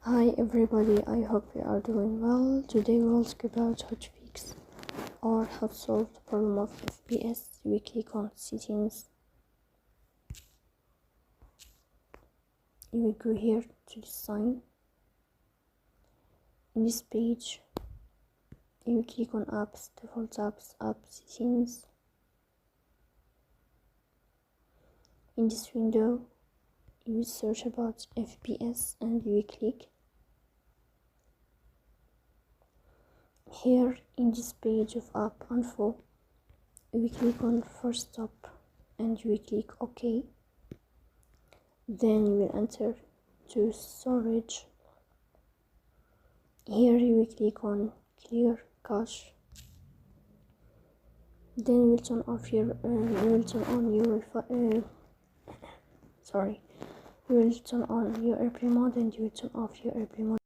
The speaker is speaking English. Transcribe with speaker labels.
Speaker 1: Hi everybody, I hope you are doing well. Today we'll talk about how to fix or how to solve the problem of FBS. We click on settings. You will go here to the sign. In this page, you will click on apps, default apps, app settings. In this window, you will search about FBS and you will click. Here in this page of app info, you will click on first stop and you will click OK. Then you will enter to storage. Here you will click on clear cache. Then you will turn off your you will turn on your airplane mode and you will turn off your airplane mode.